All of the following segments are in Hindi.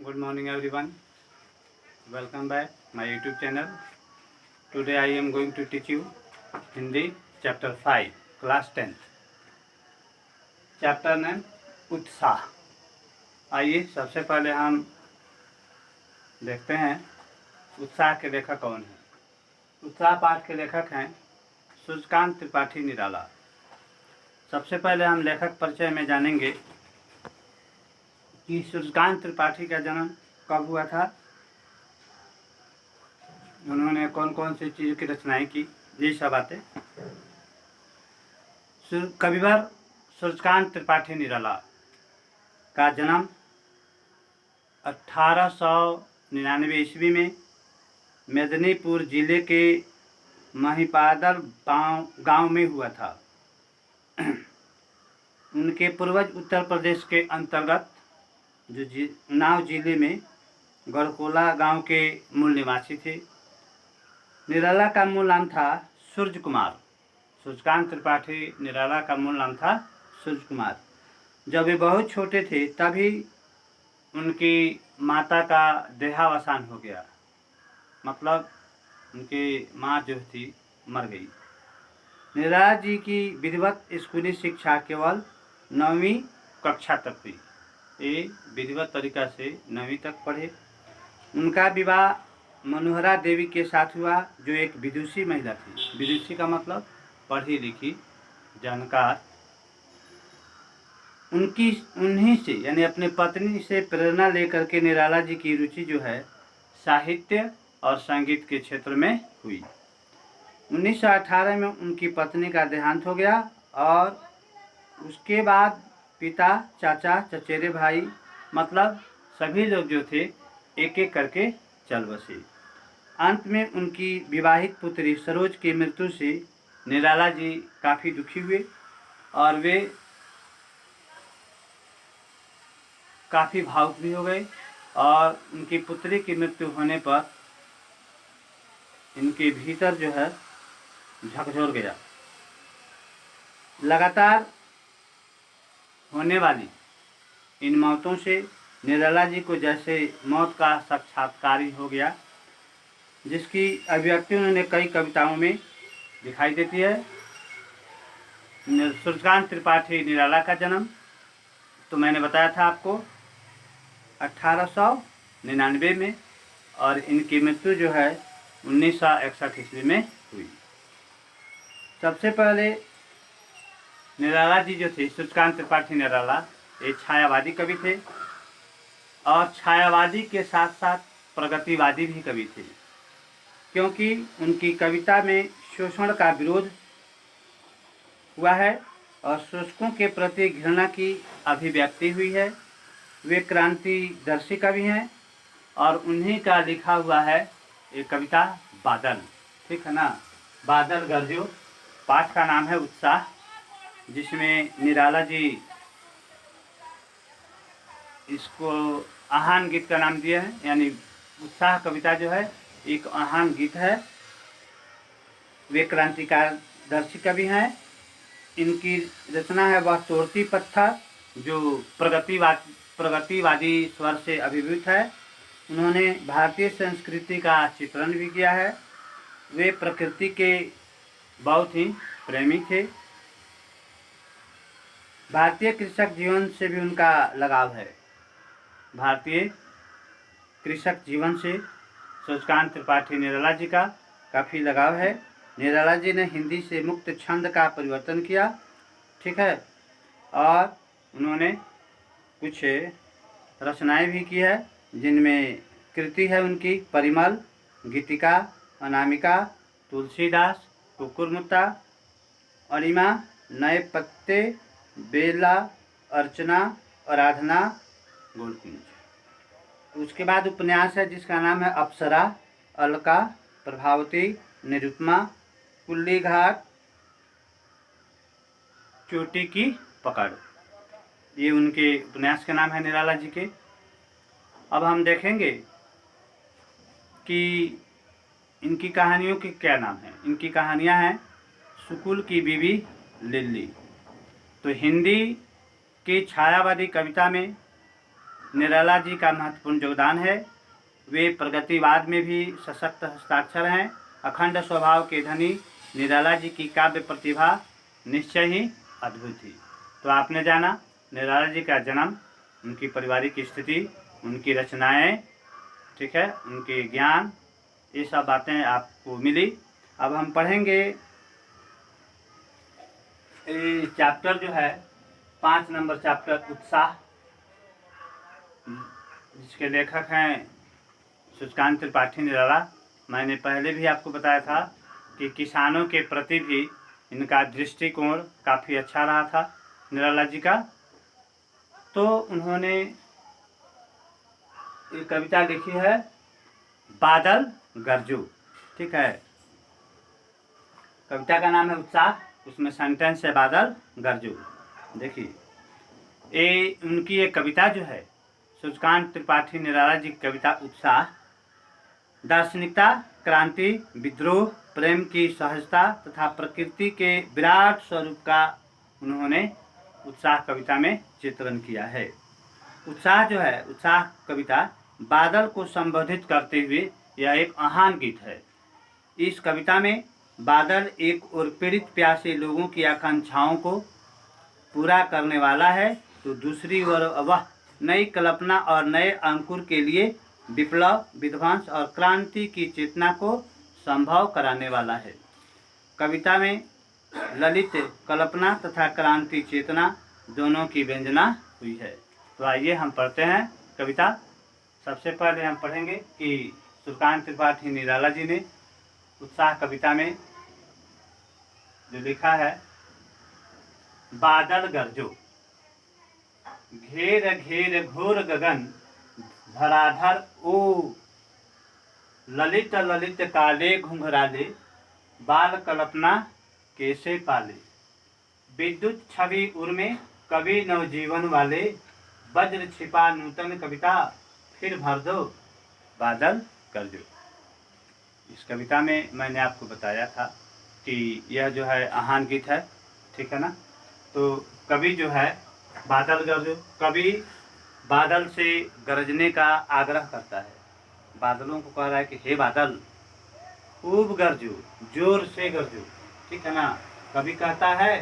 Good morning everyone. Welcome back my YouTube channel. Today I am going to teach you Hindi chapter 5 class 10th. Chapter name उत्साह। आइए सबसे पहले हम देखते हैं उत्साह के लेखक कौन है। उत्साह पाठ के लेखक हैं सूर्यकांत त्रिपाठी निराला। सबसे पहले हम लेखक परिचय में जानेंगे कि सूर्यकांत त्रिपाठी का जन्म कब हुआ था, उन्होंने कौन कौन सी चीज़ों की रचनाएं की, ये सब बातें। कविवर सूर्यकांत त्रिपाठी निराला का जन्म 1899 ईस्वी में मेदिनीपुर जिले के महिपादल गांव में हुआ था। उनके पूर्वज उत्तर प्रदेश के अंतर्गत जो उन्नाव जिले में गढ़कोला गांव के मूल निवासी थे। निराला का मूल नाम था सूर्य कुमार। सूर्यकांत त्रिपाठी निराला का मूल नाम था सूर्य कुमार। जब वे बहुत छोटे थे तभी उनकी माता का देहावसान हो गया, मतलब उनकी माँ जो थी मर गई। निराला जी की विधिवत स्कूली शिक्षा केवल 9वीं कक्षा तक हुई। ये विधिवत तरीका से 9वीं तक पढ़े। उनका विवाह मनोहरा देवी के साथ हुआ, जो एक विदुषी महिला थी। विदुषी का मतलब पढ़ी लिखी, जानकार। उन्हीं से यानी अपने पत्नी से प्रेरणा लेकर के निराला जी की रुचि जो है साहित्य और संगीत के क्षेत्र में हुई। 1918 में उनकी पत्नी का देहांत हो गया और उसके बाद पिता, चाचा, चचेरे भाई, मतलब सभी लोग जो थे एक एक करके चल बसे। अंत में उनकी विवाहित पुत्री सरोज की मृत्यु से निराला जी काफ़ी दुखी हुए और वे काफ़ी भावुक भी हो गए। और उनकी पुत्री की मृत्यु होने पर इनके भीतर जो है झकझोर गया। लगातार होने वाली इन मौतों से निराला जी को जैसे मौत का साक्षात्कार ही हो गया, जिसकी अभिव्यक्ति उन्होंने कई कविताओं में दिखाई देती है। सूर्यकांत त्रिपाठी निराला का जन्म तो मैंने बताया था आपको 1899 में, और इनकी मृत्यु जो है 1961 ईस्वी में हुई। सबसे पहले निराला जी जो थे, सूर्यकांत त्रिपाठी निराला, ये छायावादी कवि थे और छायावादी के साथ साथ प्रगतिवादी भी कवि थे, क्योंकि उनकी कविता में शोषण का विरोध हुआ है और शोषकों के प्रति घृणा की अभिव्यक्ति हुई है। वे क्रांतिदर्शी कवि हैं और उन्हीं का लिखा हुआ है एक कविता बादल, ठीक है ना। बादल गरजो पाठ का नाम है उत्साह, जिसमें निराला जी इसको आहान गीत का नाम दिया है। यानी उत्साह कविता जो है एक आहान गीत है। वे क्रांतिकारदर्शी कवि हैं। इनकी रचना है वह तोड़ती पत्थर, जो प्रगतिवादी स्वर से अभिभूत है। उन्होंने भारतीय संस्कृति का चित्रण भी किया है। वे प्रकृति के बहुत ही प्रेमी थे। भारतीय कृषक जीवन से भी उनका लगाव है। भारतीय कृषक जीवन से सूर्यकांत त्रिपाठी निराला जी का काफ़ी लगाव है। निराला जी ने हिंदी से मुक्त छंद का परिवर्तन किया, ठीक है, और उन्होंने कुछ रचनाएं भी की है, जिनमें कृति है उनकी परिमल, गीतिका, अनामिका, तुलसीदास, कुकुरमुत्ता, अणिमा, नए पत्ते, बेला, अर्चना, आराधना, गोलकुंज। उसके बाद उपन्यास है जिसका नाम है अप्सरा, अलका, प्रभावती, निरुपमा, कुल्ली घाट, चोटी की पकड़। ये उनके उपन्यास के नाम है निराला जी के। अब हम देखेंगे कि इनकी कहानियों के क्या नाम हैं। इनकी कहानियां हैं सुकुल की बीवी लिल्ली। तो हिंदी की छायावादी कविता में निराला जी का महत्वपूर्ण योगदान है। वे प्रगतिवाद में भी सशक्त हस्ताक्षर हैं। अखंड स्वभाव के धनी निराला जी की काव्य प्रतिभा निश्चय ही अद्भुत थी। तो आपने जाना निराला जी का जन्म, उनकी पारिवारिक स्थिति, उनकी रचनाएं, ठीक है, उनके ज्ञान, ये सब बातें आपको मिली। अब हम पढ़ेंगे ये चैप्टर जो है 5 नंबर चैप्टर उत्साह, जिसके लेखक हैं सूर्यकांत त्रिपाठी निराला। मैंने पहले भी आपको बताया था कि किसानों के प्रति भी इनका दृष्टिकोण काफ़ी अच्छा रहा था निराला जी का। तो उन्होंने एक कविता लिखी है बादल गरजू, ठीक है। कविता का नाम है उत्साह, उसमें सेंटेंस है बादल गरजू। देखिए ये उनकी एक कविता जो है सूर्यकांत त्रिपाठी निराला जी की कविता उत्साह दार्शनिकता, क्रांति, विद्रोह, प्रेम की सहजता तथा प्रकृति के विराट स्वरूप का उन्होंने उत्साह कविता में चित्रण किया है। उत्साह जो है, उत्साह कविता बादल को संबोधित करते हुए यह एक आह्वान गीत है। इस कविता में बादल एक और पीड़ित प्यासे लोगों की आकांक्षाओं को पूरा करने वाला है, तो दूसरी ओर वह नई कल्पना और नए अंकुर के लिए विप्लव, विध्वंस और क्रांति की चेतना को संभव कराने वाला है। कविता में ललित कल्पना तथा क्रांति चेतना दोनों की व्यंजना हुई है। तो आइए हम पढ़ते हैं कविता। सबसे पहले हम पढ़ेंगे कि सूर्यकांत त्रिपाठी निराला जी ने उत्साह कविता में जो लिखा है बादल गरजो, घेर घेर घोर गगन धराधर ओ, ललित ललित काले घुंघराले बाल कल्पना कैसे पाले, विद्युत छवि उर्मे कवि नवजीवन वाले, वज्र छिपा नूतन कविता फिर भर दो बादल गरजो। इस कविता में मैंने आपको बताया था कि यह जो है आह्वान गीत है, ठीक है ना। तो कवि जो है बादल गरजो, कवि बादल से गरजने का आग्रह करता है, बादलों को कह रहा है कि हे बादल खूब गरजो, जोर से गरजो, ठीक है ना। कवि कहता है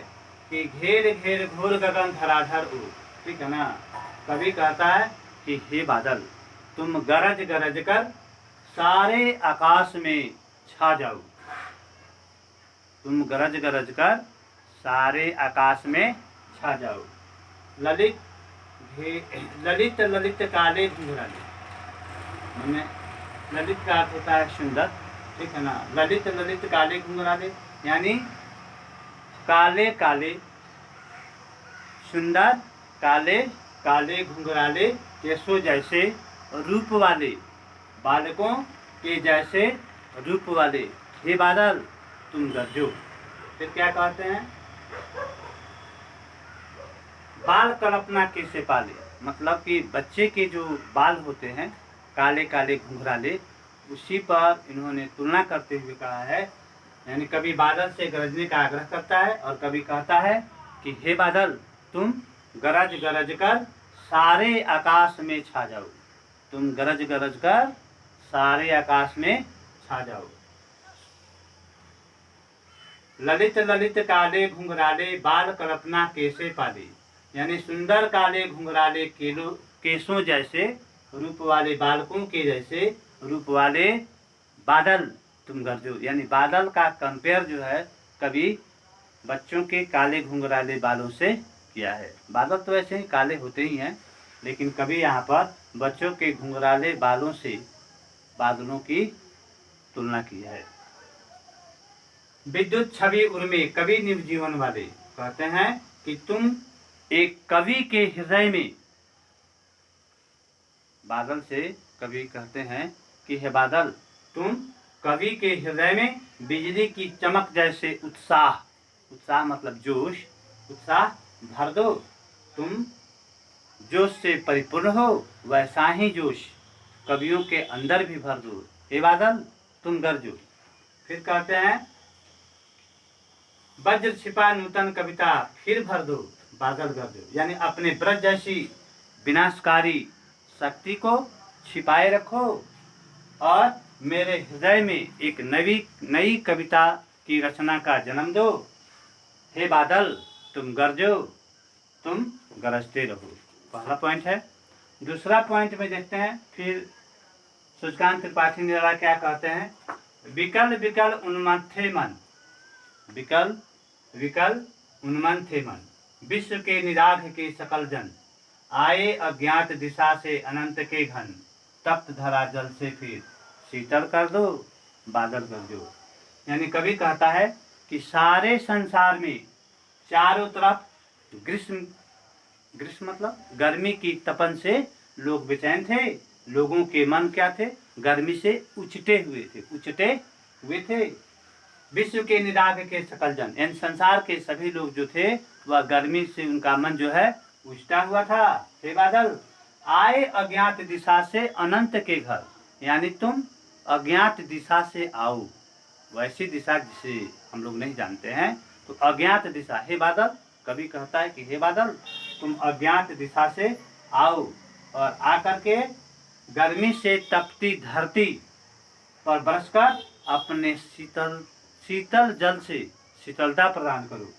कि घेर घेर घोर गगन धराधर ओ, ठीक है ना। कवि कहता है कि हे बादल तुम गरज गरज कर सारे आकाश में छा जाओ, तुम गरज गरज कर सारे आकाश में छा जाओ। ललित ललित ललित काले घुंघराले, मैंने ललित का अर्थ होता है सुंदर, ठीक है ना। ललित ललित काले घुंघराले यानी काले काले सुंदर, काले काले घुंघराले केसों जैसे रूप वाले, बालकों के जैसे रूप वाले, हे बादल तुम गरजो। फिर क्या कहते हैं, बाल कल्पना कैसे पाले, मतलब कि बच्चे के जो बाल होते हैं काले काले घुंघराले, उसी पर इन्होंने तुलना करते हुए कहा है। यानी कभी बादल से गरजने का आग्रह करता है और कभी कहता है कि हे बादल तुम गरज गरज कर सारे आकाश में छा जाओ, तुम गरज गरज कर सारे आकाश में छा जाओ। ललित ललित काले घुंघराले बाल कल्पना कैसे पाले, यानी सुंदर काले घुंघराले केसों जैसे रूप वाले, बालकों के जैसे रूप वाले बादल तुम गरजो। यानी बादल का कंपेयर जो है कभी बच्चों के काले घुंघराले बालों से किया है। बादल तो ऐसे ही काले होते ही हैं, लेकिन कभी यहाँ पर बच्चों के घुंघराले बालों से बादलों की तुलना की है। विद्युत छवि उर्मे कवि निर्जीवन वाले, कहते हैं कि तुम एक कवि के हृदय में, बादल से कवि कहते हैं कि हे बादल तुम कवि के हृदय में बिजली की चमक जैसे उत्साह, उत्साह मतलब जोश, उत्साह भर दो, तुम जोश से परिपूर्ण हो वैसा ही जोश कवियों के अंदर भी भर दो, हे बादल तुम गरजो। फिर कहते हैं वज्र छिपा नूतन कविता फिर भर दो बादल गरजो, यानी अपने ब्रज जैसी विनाशकारी शक्ति को छिपाए रखो और मेरे हृदय में एक नई कविता की रचना का जन्म दो। हे बादल तुम गरजो, तुम गरजते रहो। पहला पॉइंट है। दूसरा पॉइंट में देखते हैं फिर सूर्यकांत त्रिपाठी निराला क्या कहते हैं। विकल विकल उन्मत्थे मन, विकल विकल उन्मत्थे मन, विश्व के निराघ के सकल जन, आए अज्ञात दिशा से अनंत के घन, तप्त धरा जल से फिर शीतल कर दो, बादल कर दो। यानी कवि कहता है कि सारे संसार में चारों तरफ ग्रीष्म मतलब गर्मी की तपन से लोग बेचैन थे। लोगों के मन क्या थे, गर्मी से उचटे हुए थे। विश्व के निराग के सकल जन, यानी संसार के सभी लोग जो थे वह गर्मी से उनका मन जो है उचटा हुआ था। हे बादल, आए अज्ञात दिशा से अनंत के घर, यानी तुम अज्ञात दिशा से आओ, वैसी दिशा जिसे हम लोग नहीं जानते हैं, तो अज्ञात दिशा। हे बादल, कवि कहता है कि हे बादल तुम अज्ञात दिशा से आओ और आकर के गर्मी से तपती धरती पर बरसकर अपने शीतल जल से शीतलता प्रदान करो।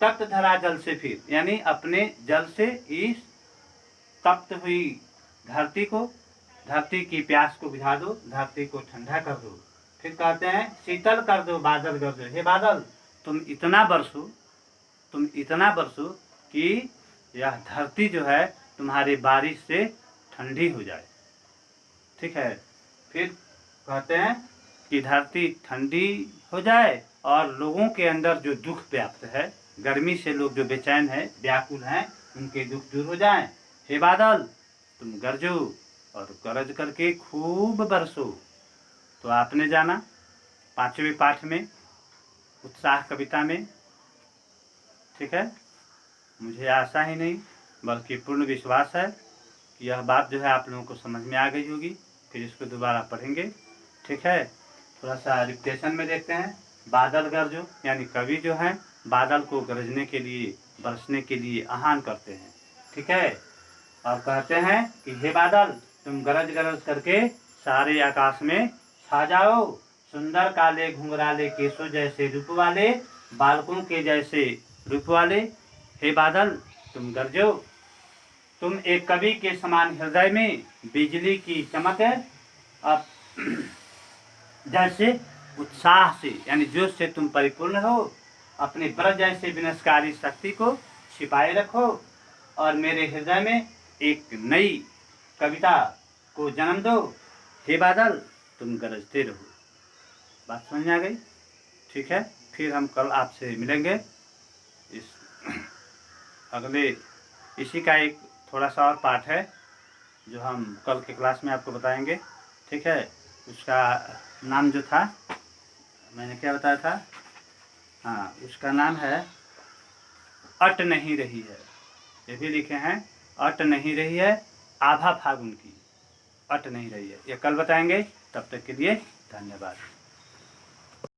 तप्त धरा जल से फिर, यानी अपने जल से इस तप्त हुई धरती की प्यास को बुझा दो, धरती को ठंडा कर दो। फिर कहते हैं शीतल कर दो, बादल कर दो। हे बादल तुम इतना बरसो कि यह धरती जो है तुम्हारी बारिश से ठंडी हो जाए। ठीक है। फिर कहते हैं कि धरती ठंडी हो जाए और लोगों के अंदर जो दुख व्याप्त है, गर्मी से लोग जो बेचैन है, व्याकुल हैं, उनके दुख दूर हो जाएं। हे बादल तुम गरजो और गरज करके खूब बरसो। तो आपने जाना 5वें पाठ में उत्साह कविता में। ठीक है। मुझे आशा ही नहीं बल्कि पूर्ण विश्वास है कि यह बात जो है आप लोगों को समझ में आ गई होगी। फिर इसको दोबारा पढ़ेंगे। ठीक है। थोड़ा सा रिपिटेशन में देखते हैं। बादल गरजो, यानी कवि जो है बादल को गरजने के लिए, बरसने के लिए आह्वान करते हैं। ठीक है। और कहते हैं कि हे बादल तुम गरज गरज करके सारे आकाश में छा जाओ। सुंदर काले घुंघराले केशों जैसे रूप वाले, बालकों के जैसे रूप वाले। हे बादल तुम गरजो। तुम एक कवि के समान हृदय में बिजली की चमक है। अब जैसे उत्साह से, यानी जोश से तुम परिपूर्ण हो। अपने ब्रज जैसे विनाशकारी शक्ति को छिपाए रखो और मेरे हृदय में एक नई कविता को जन्म दो। हे बादल तुम गरजते रहो। बात समझ में आ गई। ठीक है। फिर हम कल आपसे मिलेंगे। इसी का एक थोड़ा सा और पाठ है जो हम कल के क्लास में आपको बताएंगे। ठीक है। उसका नाम जो था, मैंने क्या बताया था, हाँ, उसका नाम है अट नहीं रही है। ये भी लिखे हैं, अट नहीं रही है आभा फागुन की, अट नहीं रही है। ये कल बताएंगे। तब तक के लिए धन्यवाद।